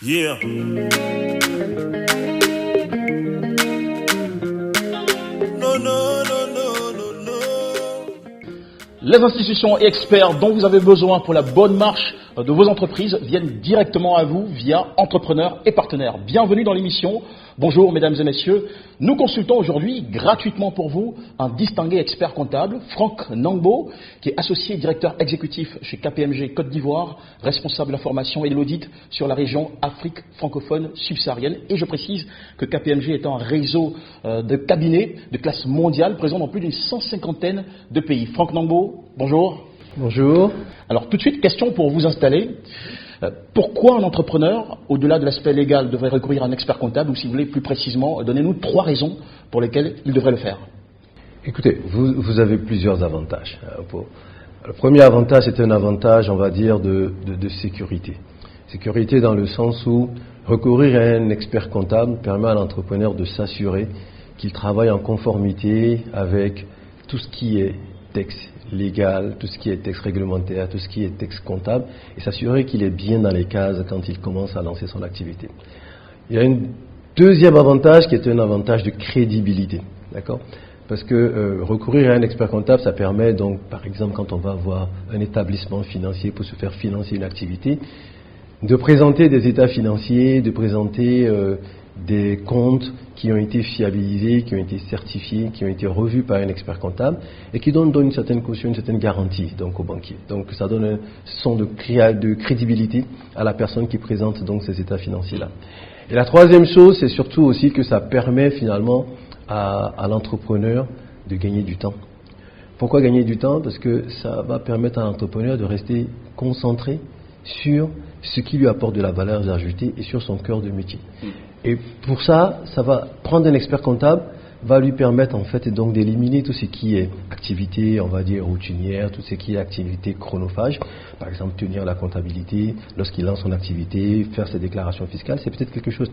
Yeah. No, no, no, no, no, no. Les institutions et experts dont vous avez besoin pour la bonne marche de vos entreprises viennent directement à vous via entrepreneurs et partenaires. Bienvenue dans l'émission. Bonjour mesdames et messieurs. Nous consultons aujourd'hui gratuitement pour vous un distingué expert comptable, Franck Nangbo, qui est associé directeur exécutif chez KPMG Côte d'Ivoire, responsable de la formation et de l'audit sur la région Afrique francophone subsaharienne. Et je précise que KPMG est un réseau de cabinets de classe mondiale présent dans plus d'une 150aine de pays. Franck Nangbo, bonjour. Bonjour. Alors tout de suite, question pour vous installer. Pourquoi un entrepreneur, au-delà de l'aspect légal, devrait recourir à un expert comptable, ou si vous voulez plus précisément, donnez-nous 3 raisons pour lesquelles il devrait le faire. Écoutez, vous avez plusieurs avantages. Le premier avantage, c'est un avantage, on va dire, de sécurité. Sécurité dans le sens où recourir à un expert comptable permet à l'entrepreneur de s'assurer qu'il travaille en conformité avec tout ce qui est texte légal, tout ce qui est texte réglementaire, tout ce qui est texte comptable, et s'assurer qu'il est bien dans les cases quand il commence à lancer son activité. Il y a un deuxième avantage qui est un avantage de crédibilité, d'accord ? Parce que recourir à un expert comptable, ça permet donc, par exemple, quand on va avoir un établissement financier pour se faire financer une activité, de présenter des états financiers, de présenter des comptes qui ont été fiabilisés, qui ont été certifiés, qui ont été revus par un expert comptable et qui donnent une certaine caution, une certaine garantie donc aux banquiers. Donc ça donne un son de crédibilité à la personne qui présente donc ces états financiers-là. Et la troisième chose, c'est surtout aussi que ça permet finalement à l'entrepreneur de gagner du temps. Pourquoi gagner du temps ? Parce que ça va permettre à l'entrepreneur de rester concentré sur ce qui lui apporte de la valeur ajoutée et sur son cœur de métier. Et pour ça, ça va prendre un expert comptable, va lui permettre en fait donc d'éliminer tout ce qui est activité, on va dire routinière, tout ce qui est activité chronophage. Par exemple, tenir la comptabilité lorsqu'il lance son activité, faire ses déclarations fiscales, c'est peut-être quelque chose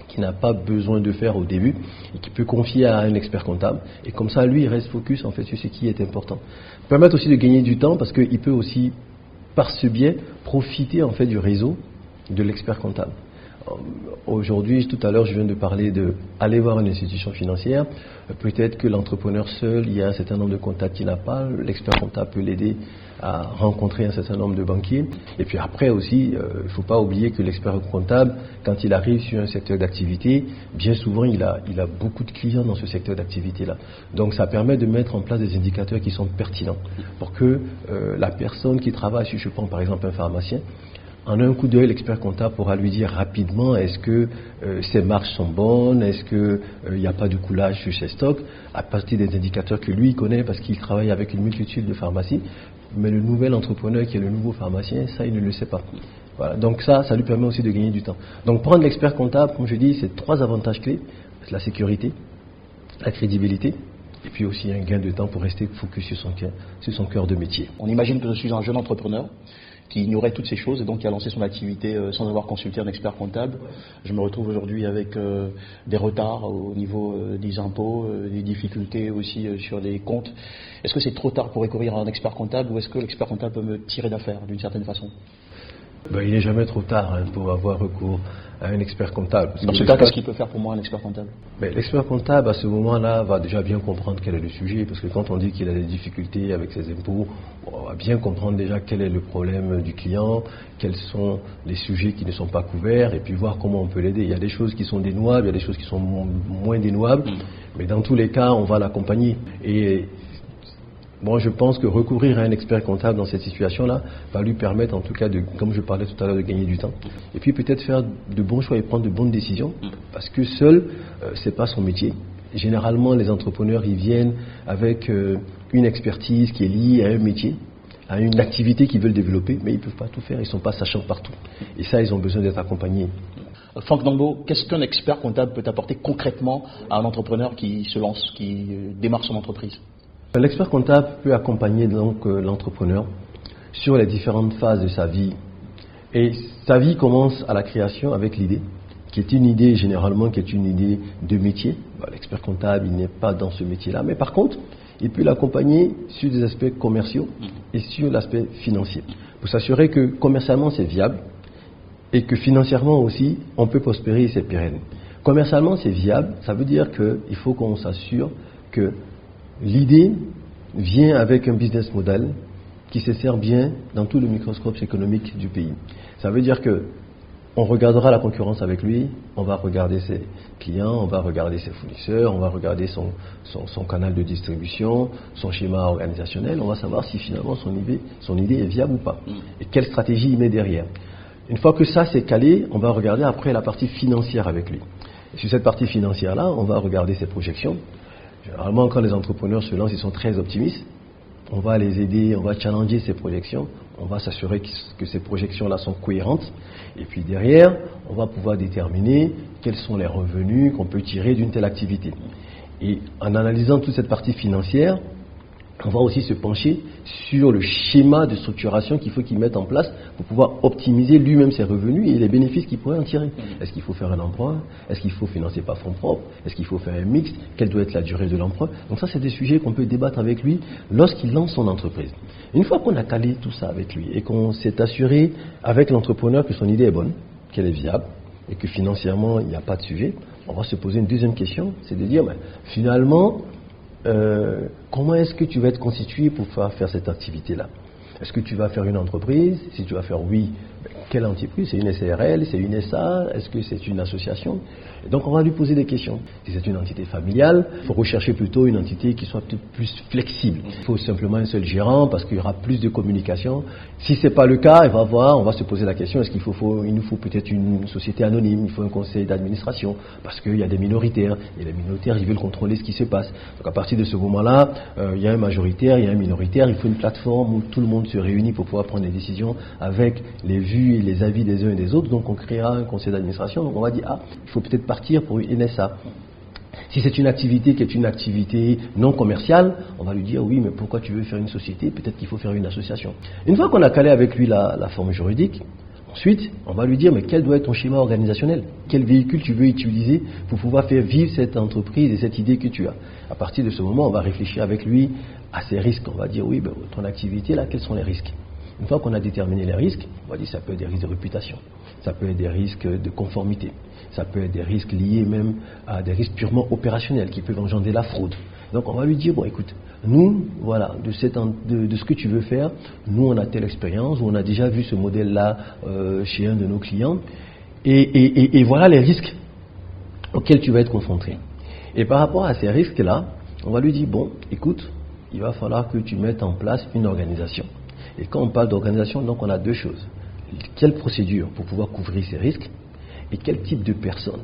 qu'il n'a pas besoin de faire au début et qu'il peut confier à un expert comptable. Et comme ça, lui, il reste focus en fait sur ce qui est important. Permettre aussi de gagner du temps parce qu'il peut aussi, par ce biais, profiter en fait du réseau de l'expert comptable. Aujourd'hui, tout à l'heure, je viens de parler d'aller voir une institution financière. Peut-être que l'entrepreneur seul, il y a un certain nombre de contacts qu'il n'a pas. L'expert comptable peut l'aider à rencontrer un certain nombre de banquiers. Et puis après aussi, il ne faut pas oublier que l'expert comptable, quand il arrive sur un secteur d'activité, bien souvent, il a beaucoup de clients dans ce secteur d'activité-là. Donc, ça permet de mettre en place des indicateurs qui sont pertinents pour que la personne qui travaille, si je prends par exemple un pharmacien, en un coup d'œil, l'expert comptable pourra lui dire rapidement est-ce que ses marges sont bonnes, est-ce qu'il n'y a pas de coulage sur ses stocks, à partir des indicateurs que lui connaît parce qu'il travaille avec une multitude de pharmacies. Mais le nouvel entrepreneur qui est le nouveau pharmacien, ça, il ne le sait pas. Voilà. Donc ça lui permet aussi de gagner du temps. Donc prendre l'expert comptable, comme je dis, c'est 3 avantages clés. La sécurité, la crédibilité, et puis aussi un gain de temps pour rester focus sur son cœur de métier. On imagine que je suis un jeune entrepreneur qui ignorait toutes ces choses et donc qui a lancé son activité sans avoir consulté un expert comptable. Je me retrouve aujourd'hui avec des retards au niveau des impôts, des difficultés aussi sur les comptes. Est-ce que c'est trop tard pour recourir à un expert comptable ou est-ce que l'expert comptable peut me tirer d'affaire d'une certaine façon ? Il n'est jamais trop tard pour avoir recours à un expert comptable. Dans ce cas, qu'est-ce qu'il peut faire pour moi un expert comptable ? L'expert comptable, à ce moment-là, va déjà bien comprendre quel est le sujet, parce que quand on dit qu'il a des difficultés avec ses impôts, on va bien comprendre déjà quel est le problème du client, quels sont les sujets qui ne sont pas couverts, et puis voir comment on peut l'aider. Il y a des choses qui sont dénouables, il y a des choses qui sont moins dénouables, mais dans tous les cas, on va l'accompagner. Et je pense que recourir à un expert comptable dans cette situation-là va lui permettre, en tout cas, comme je parlais tout à l'heure, de gagner du temps. Et puis peut-être faire de bons choix et prendre de bonnes décisions, parce que seul, c'est pas son métier. Généralement, les entrepreneurs, ils viennent avec une expertise qui est liée à un métier, à une activité qu'ils veulent développer, mais ils ne peuvent pas tout faire, ils ne sont pas sachants partout. Et ça, ils ont besoin d'être accompagnés. Franck Nangbo, qu'est-ce qu'un expert comptable peut apporter concrètement à un entrepreneur qui se lance, qui démarre son entreprise ? L'expert comptable peut accompagner donc l'entrepreneur sur les différentes phases de sa vie. Et sa vie commence à la création avec l'idée, qui est une idée généralement, qui est une idée de métier. L'expert comptable, il n'est pas dans ce métier-là. Mais par contre, il peut l'accompagner sur des aspects commerciaux et sur l'aspect financier. Pour s'assurer que commercialement c'est viable, et que financièrement aussi, on peut prospérer et c'est pérenne. Commercialement, c'est viable. Ça veut dire qu'il faut qu'on s'assure que l'idée vient avec un business model qui se sert bien dans tout le microscope économique du pays. Ça veut dire que on regardera la concurrence avec lui, on va regarder ses clients, on va regarder ses fournisseurs, on va regarder son canal de distribution, son schéma organisationnel, on va savoir si finalement son idée est viable ou pas et quelle stratégie il met derrière. Une fois que ça c'est calé, on va regarder après la partie financière avec lui. Et sur cette partie financière-là, on va regarder ses projections. Généralement, quand les entrepreneurs se lancent, ils sont très optimistes. On va les aider, on va challenger ces projections, on va s'assurer que ces projections-là sont cohérentes. Et puis derrière, on va pouvoir déterminer quels sont les revenus qu'on peut tirer d'une telle activité. Et en analysant toute cette partie financière, on va aussi se pencher sur le schéma de structuration qu'il faut qu'il mette en place pour pouvoir optimiser lui-même ses revenus et les bénéfices qu'il pourrait en tirer. Est-ce qu'il faut faire un emprunt? Est-ce qu'il faut financer par fonds propres? Est-ce qu'il faut faire un mix? Quelle doit être la durée de l'emprunt? Donc ça, c'est des sujets qu'on peut débattre avec lui lorsqu'il lance son entreprise. Une fois qu'on a calé tout ça avec lui et qu'on s'est assuré avec l'entrepreneur que son idée est bonne, qu'elle est viable et que financièrement, il n'y a pas de sujet, on va se poser une deuxième question, c'est de dire, finalement, comment est-ce que tu vas être constitué pour pouvoir faire cette activité-là? Est-ce que tu vas faire une entreprise? Si tu vas faire oui, quelle entreprise? C'est une SARL? C'est une SA? Est-ce que c'est une association? Et donc on va lui poser des questions. Si c'est une entité familiale, il faut rechercher plutôt une entité qui soit peut-être plus flexible. Il faut simplement un seul gérant parce qu'il y aura plus de communication. Si ce n'est pas le cas, on va se poser la question, est-ce qu'il nous faut peut-être une société anonyme? Il faut un conseil d'administration parce qu'il y a des minoritaires et les minoritaires ils veulent contrôler ce qui se passe. Donc à partir de ce moment-là, il y a un majoritaire, il y a un minoritaire, il faut une plateforme où tout le monde se réunit pour pouvoir prendre des décisions avec les vues et les avis des uns et des autres. Donc on créera un conseil d'administration. Donc on va dire, il faut peut-être partir pour une NSA. Si c'est une activité qui est une activité non commerciale, on va lui dire oui, mais pourquoi tu veux faire une société? Peut-être qu'il faut faire une association. Une fois qu'on a calé avec lui la forme juridique, ensuite, on va lui dire mais quel doit être ton schéma organisationnel? Quel véhicule tu veux utiliser pour pouvoir faire vivre cette entreprise et cette idée que tu as? À partir de ce moment, on va réfléchir avec lui à ses risques. On va dire oui, ton activité là, quels sont les risques? Une fois qu'on a déterminé les risques, on va dire ça peut être des risques de réputation, ça peut être des risques de conformité, ça peut être des risques liés même à des risques purement opérationnels qui peuvent engendrer la fraude. Donc on va lui dire, écoute, nous, voilà, de ce que tu veux faire, nous on a telle expérience, ou on a déjà vu ce modèle-là chez un de nos clients, et voilà les risques auxquels tu vas être confronté. Et par rapport à ces risques-là, on va lui dire, écoute, il va falloir que tu mettes en place une organisation. Et quand on parle d'organisation, donc on a deux choses. Quelle procédure pour pouvoir couvrir ces risques et quel type de personnes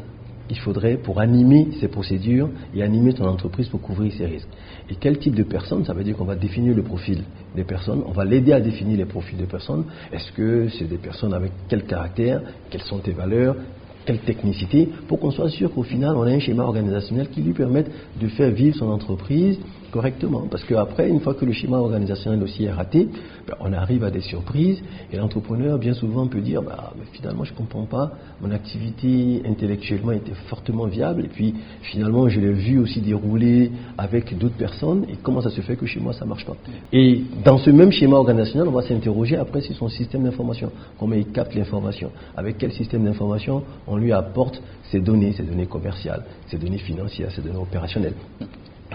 il faudrait pour animer ces procédures et animer ton entreprise pour couvrir ces risques. Et quel type de personnes? Ça veut dire qu'on va définir le profil des personnes, on va l'aider à définir les profils des personnes. Est-ce que c'est des personnes avec quel caractère? Quelles sont tes valeurs? Quelle technicité? Pour qu'on soit sûr qu'au final, on a un schéma organisationnel qui lui permette de faire vivre son entreprise correctement. Parce qu'après, une fois que le schéma organisationnel aussi est raté, on arrive à des surprises et l'entrepreneur, bien souvent, peut dire mais finalement, je ne comprends pas, mon activité intellectuellement était fortement viable et puis finalement, je l'ai vu aussi dérouler avec d'autres personnes et comment ça se fait que chez moi, ça ne marche pas? Et dans ce même schéma organisationnel, on va s'interroger après sur son système d'information, comment il capte l'information, avec quel système d'information on lui apporte ces données commerciales, ces données financières, ces données opérationnelles.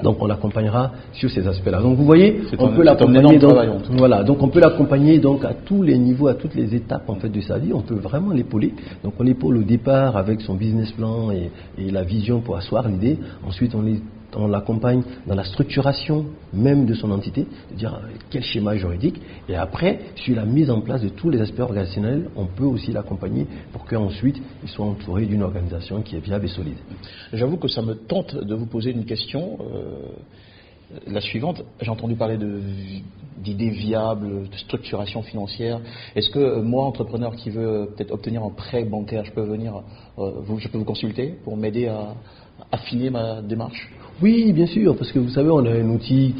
Donc on l'accompagnera sur ces aspects-là. Donc vous voyez, on peut l'accompagner donc on peut l'accompagner donc à tous les niveaux, à toutes les étapes en fait de sa vie. On peut vraiment l'épauler. Donc on l'épaule au départ avec son business plan et la vision pour asseoir l'idée. Ensuite on l'accompagne dans la structuration même de son entité, c'est-à-dire quel schéma juridique. Et après, sur la mise en place de tous les aspects organisationnels, on peut aussi l'accompagner pour qu'ensuite il soit entouré d'une organisation qui est viable et solide. J'avoue que ça me tente de vous poser une question. La suivante, j'ai entendu parler d'idées viables, de structuration financière. Est-ce que moi, entrepreneur qui veut peut-être obtenir un prêt bancaire, je peux vous consulter pour m'aider à affiner ma démarche? Oui, bien sûr, parce que vous savez, on a un outil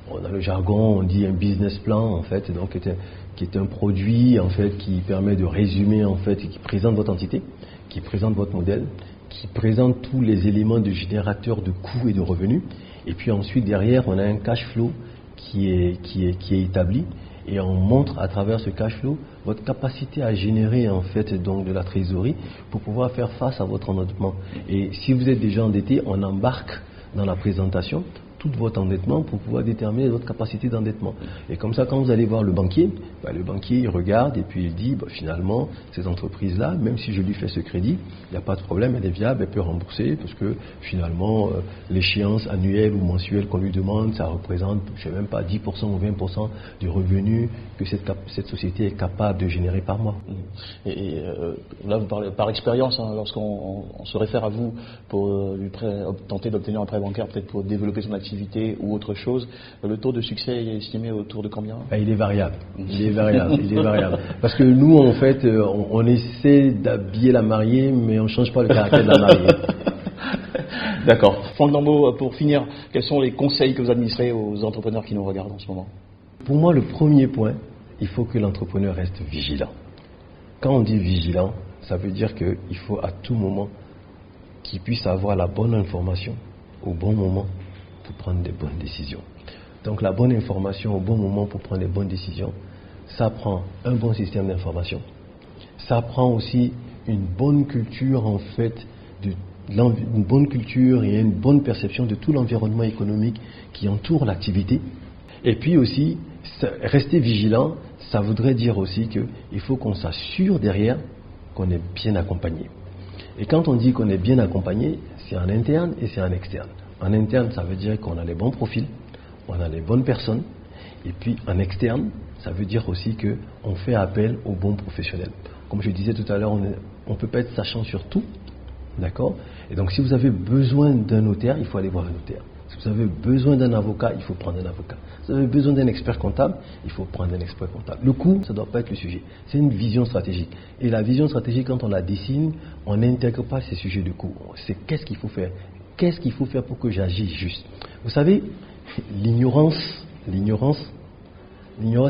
dans le jargon, on dit un business plan, en fait, donc qui est un produit, en fait, qui permet de résumer, en fait, et qui présente votre entité, qui présente votre modèle, qui présente tous les éléments de générateur de coûts et de revenus. Et puis ensuite, derrière, on a un cash flow qui est établi et on montre à travers ce cash flow votre capacité à générer en fait donc de la trésorerie pour pouvoir faire face à votre endettement. Et si vous êtes déjà endetté, on embarque dans la présentation tout votre endettement pour pouvoir déterminer votre capacité d'endettement. Et comme ça, quand vous allez voir le banquier il regarde et puis il dit finalement, cette entreprise-là, même si je lui fais ce crédit, il n'y a pas de problème, elle est viable, elle peut rembourser parce que finalement, l'échéance annuelle ou mensuelle qu'on lui demande, ça représente, je ne sais même pas, 10% ou 20% du revenu que cette société est capable de générer par mois. Et là, vous parlez par expérience, hein, lorsqu'on se réfère à vous pour tenter d'obtenir un prêt bancaire, peut-être pour développer son activité ou autre chose, le taux de succès est estimé autour de combien? Il est variable. Il est variable. Parce que nous, en fait, on essaie d'habiller la mariée, mais on ne change pas le caractère de la mariée. D'accord. Franck Nambeau, pour finir, quels sont les conseils que vous administrez aux entrepreneurs qui nous regardent en ce moment? Pour moi, le premier point, il faut que l'entrepreneur reste vigilant. Quand on dit vigilant, ça veut dire qu'il faut à tout moment qu'il puisse avoir la bonne information au bon moment pour prendre des bonnes décisions. Donc la bonne information au bon moment pour prendre des bonnes décisions, ça prend un bon système d'information. Ça prend aussi une bonne culture en fait, une bonne culture et une bonne perception de tout l'environnement économique qui entoure l'activité. Et puis aussi, rester vigilant, ça voudrait dire aussi qu'il faut qu'on s'assure derrière qu'on est bien accompagné. Et quand on dit qu'on est bien accompagné, c'est en interne et c'est en externe. En interne, ça veut dire qu'on a les bons profils, on a les bonnes personnes. Et puis en externe, ça veut dire aussi qu'on fait appel aux bons professionnels. Comme je disais tout à l'heure, on ne peut pas être sachant sur tout. D'accord? Et donc si vous avez besoin d'un notaire, il faut aller voir un notaire. Si vous avez besoin d'un avocat, il faut prendre un avocat. Si vous avez besoin d'un expert comptable, il faut prendre un expert comptable. Le coût, ça ne doit pas être le sujet. C'est une vision stratégique. Et la vision stratégique, quand on la dessine, on n'intègre pas ces sujets de coût. C'est qu'est-ce qu'il faut faire? Qu'est-ce qu'il faut faire pour que j'agisse juste? Vous savez, l'ignorance,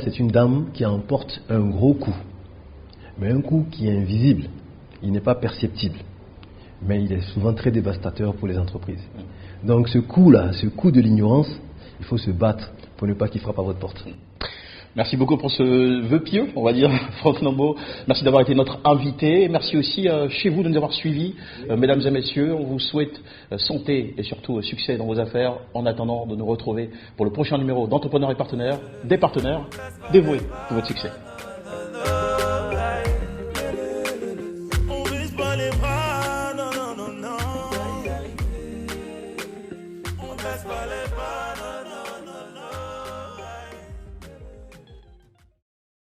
c'est une dame qui emporte un gros coup. Mais un coup qui est invisible. Il n'est pas perceptible. Mais il est souvent très dévastateur pour les entreprises. Donc ce coup-là, ce coup de l'ignorance, il faut se battre pour ne pas qu'il frappe à votre porte. Merci beaucoup pour ce vœu pieux, on va dire, Franck Nambeau. Merci d'avoir été notre invité. Merci aussi chez vous de nous avoir suivis. Mesdames et messieurs, on vous souhaite santé et surtout succès dans vos affaires en attendant de nous retrouver pour le prochain numéro d'Entrepreneurs et Partenaires, des partenaires dévoués pour votre succès.